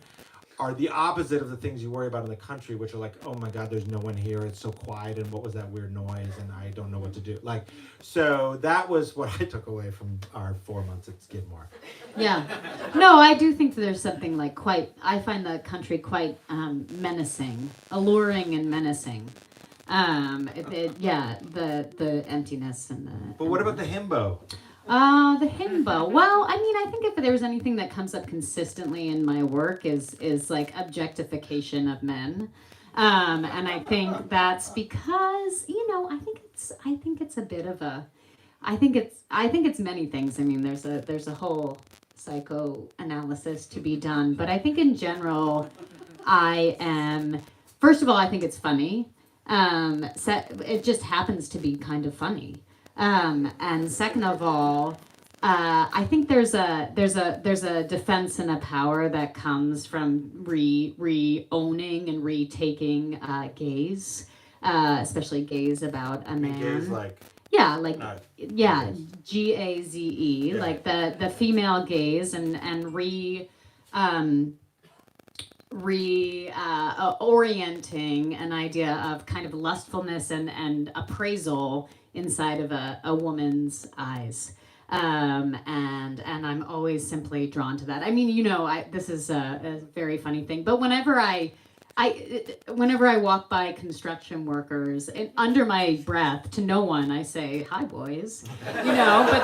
are the opposite of the things you worry about in the country, which are like, oh my God, there's no one here, it's so quiet, and what was that weird noise, and I don't know what to do. Like, so that was what I took away from our 4 months at Skidmore. Yeah. No, I do think that there's something like I find the country quite menacing, alluring and menacing. The emptiness and the... But what about the Himbo? The himbo. Well, I mean, I think if there's anything that comes up consistently in my work is like objectification of men. And I think that's because, I think it's a bit of a, I think it's many things. I mean, there's a whole psychoanalysis to be done, but I think in general, first of all, I think it's funny. It just happens to be kind of funny. And second of all, I think there's a defense and a power that comes from re-owning and retaking gaze, especially gaze about a man. Gaze like... Yeah, GAZE, Yeah. like the female gaze and orienting an idea of kind of lustfulness and appraisal inside of a woman's eyes. And I'm always simply drawn to that. I mean, this is a very funny thing, but whenever I walk by construction workers, under my breath to no one, I say, "Hi, boys," but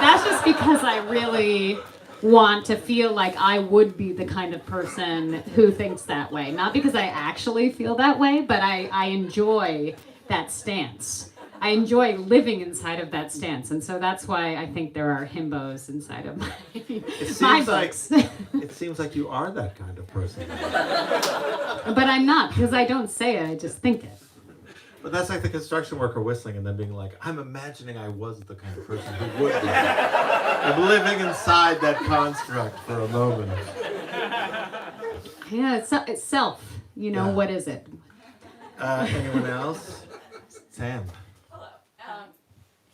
that's just because I really want to feel like I would be the kind of person who thinks that way. Not because I actually feel that way, but I enjoy that stance. I enjoy living inside of that stance, and so that's why I think there are himbos inside of my books. It seems like you are that kind of person. But I'm not, because I don't say it, I just think it. But that's like the construction worker whistling and then being like, I'm imagining I was the kind of person who would be. I'm living inside that construct for a moment. Yeah, it's self. Yeah. What is it? Anyone else? Sam.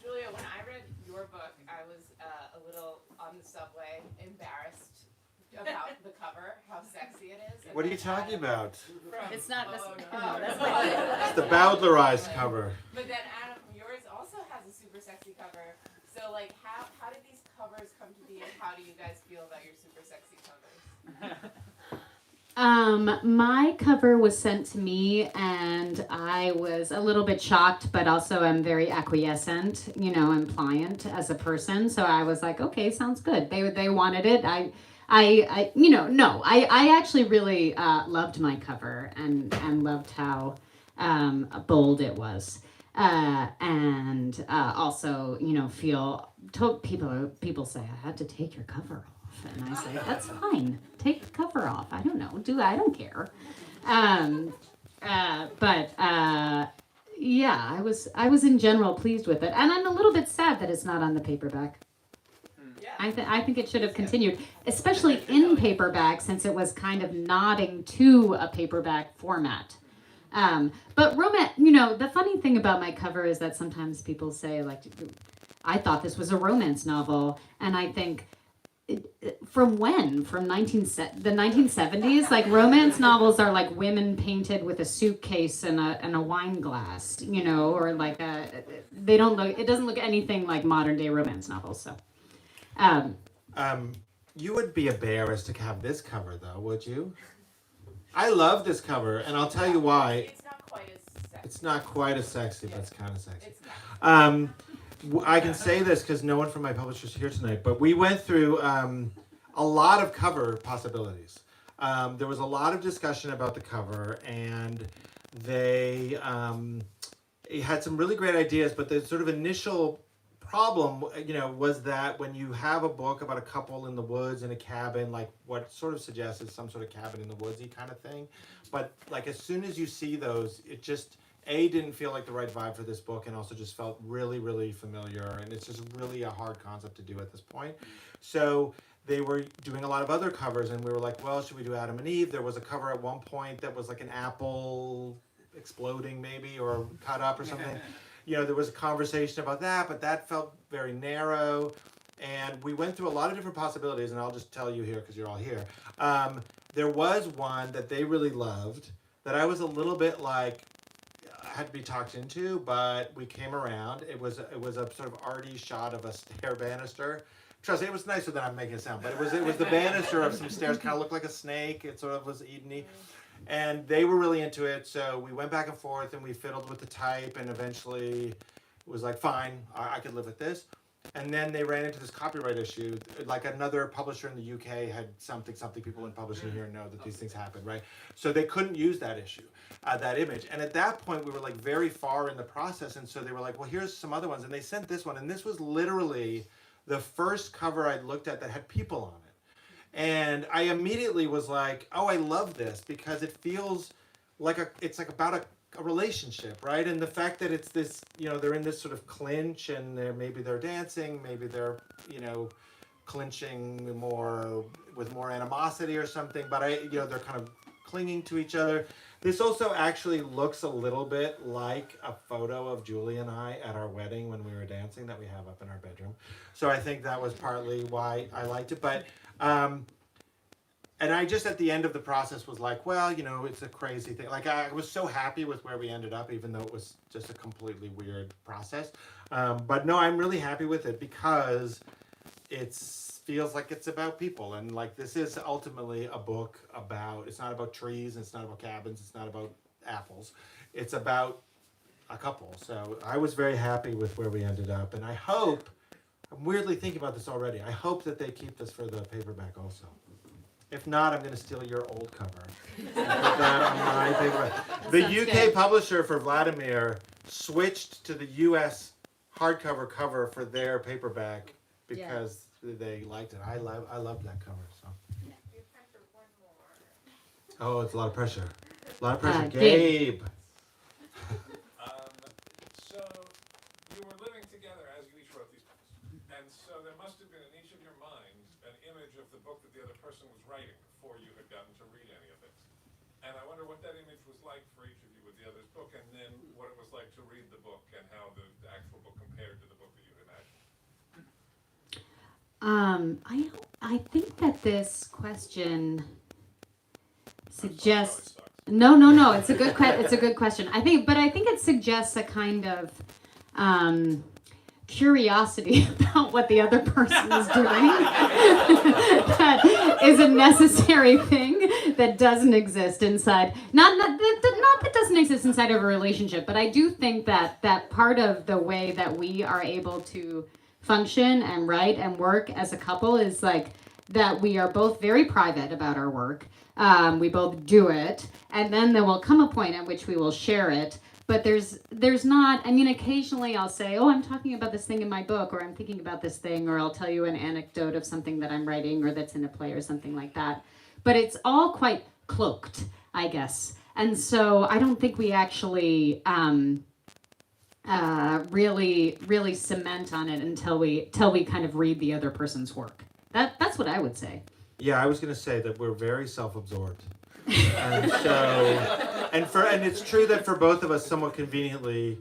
Julia, when I read your book, I was a little on the subway embarrassed about the cover, how sexy it is. What are you talking about? It's not It's the Bowdlerized cover. But then Adam, yours also has a super sexy cover. So like, how did these covers come to be, and how do you guys feel about your super sexy covers? My cover was sent to me, and I was a little bit shocked, but also I'm very acquiescent, and pliant as a person. So I was like, okay, sounds good. They wanted it. I actually really loved my cover and loved how bold it was. And also, people say, I had to take your cover off. And I say, that's fine. Take the cover off. I don't know. I don't care. I was in general pleased with it. And I'm a little bit sad that it's not on the paperback. I think it should have continued, especially in paperback, since it was kind of nodding to a paperback format. But romance, the funny thing about my cover is that sometimes people say, like, I thought this was a romance novel, and I think from when? From the 1970s? Like romance novels are like women painted with a suitcase and a wine glass, you know, or like it doesn't look anything like modern day romance novels. So, you would be embarrassed to have this cover, though, would you? I love this cover, and I'll tell you why. It's not quite as sexy. It's not quite as sexy, but it's kind of sexy. It's not. I can say this because no one from my publisher's here tonight, but we went through a lot of cover possibilities. There was a lot of discussion about the cover, and they had some really great ideas, but the sort of initial problem, was that when you have a book about a couple in the woods in a cabin, like what sort of suggests is some sort of cabin in the woodsy kind of thing, but like as soon as you see those, it just didn't feel like the right vibe for this book, and also just felt really, really familiar, and it's just really a hard concept to do at this point. So they were doing a lot of other covers, and we were like, well, should we do Adam and Eve? There was a cover at one point that was like an apple exploding maybe, or cut up or something. There was a conversation about that, but that felt very narrow, and we went through a lot of different possibilities, and I'll just tell you here because you're all here. There was one that they really loved that I was a little bit like, had to be talked into, but we came around. It was a sort of arty shot of a stair banister. Trust me, it was nicer than I'm making it sound, but it was the banister of some stairs, kind of looked like a snake. It sort of was Eden-y. And they were really into it, so we went back and forth, and we fiddled with the type, and eventually it was like, fine, I could live with this. And then they ran into this copyright issue. Like another publisher in the UK had something people in publishing here know that these things happen, right? So they couldn't use that issue, that image. And at that point, we were like very far in the process. And so they were like, well, here's some other ones. And they sent this one. And this was literally the first cover I'd looked at that had people on it. And I immediately was like, oh, I love this because it feels like it's like about a relationship, right? And the fact that it's this, they're in this sort of clinch, and maybe they're dancing, maybe they're, clinching more with more animosity or something, but they're kind of clinging to each other. This also actually looks a little bit like a photo of Julie and I at our wedding when we were dancing that we have up in our bedroom. So I think that was partly why I liked it, but and I just, at the end of the process, was like, well, it's a crazy thing. Like, I was so happy with where we ended up, even though it was just a completely weird process. But no, I'm really happy with it because it feels like it's about people. And, like, this is ultimately a book about, it's not about trees, it's not about cabins, it's not about apples. It's about a couple. So I was very happy with where we ended up. And I hope, I'm weirdly thinking about this already, I hope that they keep this for the paperback also. If not, I'm going to steal your old cover and put that on my paperback. The UK good. publisher for Vladimir switched to the US hardcover cover for their paperback because they liked it. I loved that cover. So. Oh, it's a lot of pressure. A lot of pressure. Gabe. So you were living together as you each wrote these books, and so there must have been in each of your minds an image of the book that the other person was writing before you had gotten to read any of it. And I wonder what that image was like for each of you with the other's book, and then what it was like to read the book and how the actual book compared to the book that you imagined. I think that this question suggests. No. It's a good it's a good question. I think it suggests a kind of curiosity about what the other person is doing. That is a necessary thing that doesn't exist inside. Not that doesn't exist inside of a relationship, but I do think that part of the way that we are able to function and write and work as a couple is like that we are both very private about our work. We both do it, and then there will come a point at which we will share it. But there's not, I mean, occasionally I'll say, oh, I'm talking about this thing in my book, or I'm thinking about this thing, or I'll tell you an anecdote of something that I'm writing or that's in a play or something like that. But it's all quite cloaked, I guess. And so I don't think we actually really cement on it until we kind of read the other person's work. That's what I would say. Yeah, I was going to say that we're very self-absorbed. And so, and it's true that for both of us, somewhat conveniently,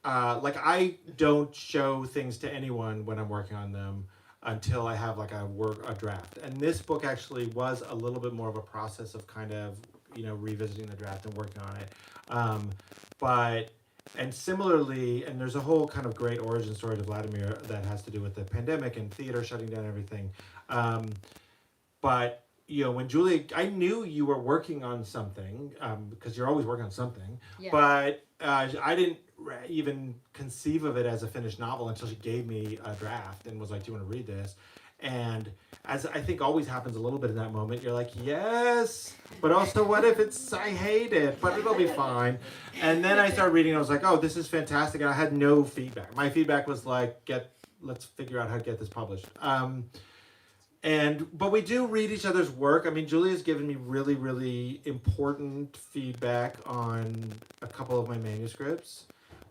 like I don't show things to anyone when I'm working on them. until I have like a draft. And this book actually was a little bit more of a process of kind of, revisiting the draft and working on it. And similarly, and there's a whole kind of great origin story to Vladimir that has to do with the pandemic and theater shutting down and everything. But when Julia, I knew you were working on something, because you're always working on something, Yeah. but I didn't even conceive of it as a finished novel until she gave me a draft and was like, do you want to read this? And as I think always happens a little bit in that moment, you're like, yes, but also what if I hate it, but it'll be fine. And then I started reading and I was like, oh, this is fantastic. And I had no feedback. My feedback was like, let's figure out how to get this published. But we do read each other's work. I mean, Julia's given me really, really important feedback on a couple of my manuscripts,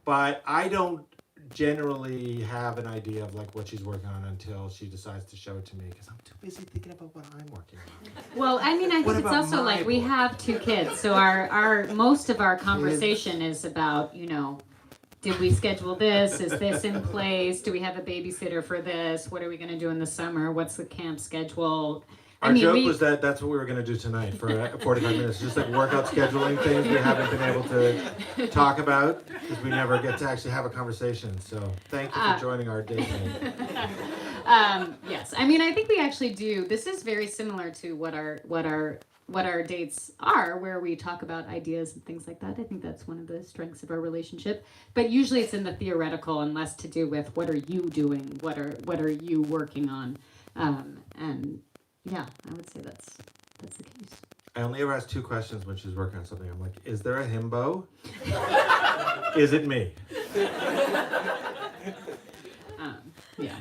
but I don't generally have an idea of like what she's working on until she decides to show it to me, because I'm too busy thinking about what I'm working on. Well, I mean, I What think it's about also my like we book? have 2 kids, so our most of our conversation is about, did we schedule this? Is this in place? Do we have a babysitter for this? What are we going to do in the summer? What's the camp schedule? Our joke was that that's what we were going to do tonight for 45 minutes, just like workout scheduling things we haven't been able to talk about because we never get to actually have a conversation. So thank you for joining our date night. Yes, I mean, I think we actually do. This is very similar to what our dates are, where we talk about ideas and things like that. I think that's one of the strengths of our relationship. But usually it's in the theoretical and less to do with what are you doing, what are you working on, and yeah, I would say that's the case. I only ever asked 2 questions when she's working on something. I'm like, is there a himbo? Is it me? Yeah.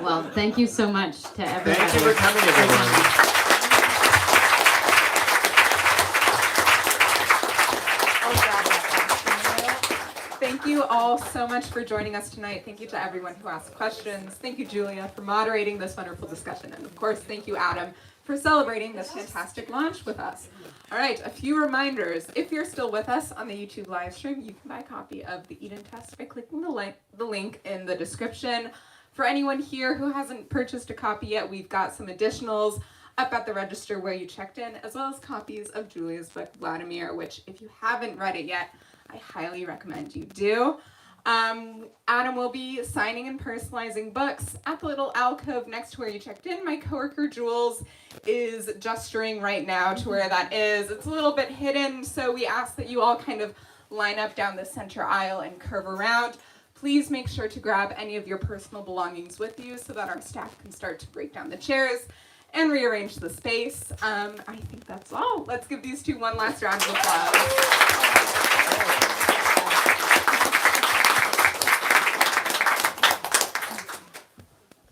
Well, thank you so much to everybody. Thank you for coming, everyone. Thank you all so much for joining us tonight. Thank you to everyone who asked questions. Thank you, Julia, for moderating this wonderful discussion. And of course, thank you, Adam, for celebrating this fantastic launch with us. All right, a few reminders. If you're still with us on the YouTube live stream, you can buy a copy of the Eden Test by clicking the link in the description. For anyone here who hasn't purchased a copy yet, we've got some additionals up at the register where you checked in, as well as copies of Julia's book, Vladimir, which if you haven't read it yet, I highly recommend you do. Adam will be signing and personalizing books at the little alcove next to where you checked in. My coworker Jules is gesturing right now to where that is. It's a little bit hidden, so we ask that you all kind of line up down the center aisle and curve around. Please make sure to grab any of your personal belongings with you so that our staff can start to break down the chairs and rearrange the space. I think that's all. Let's give these 2 one last round of applause.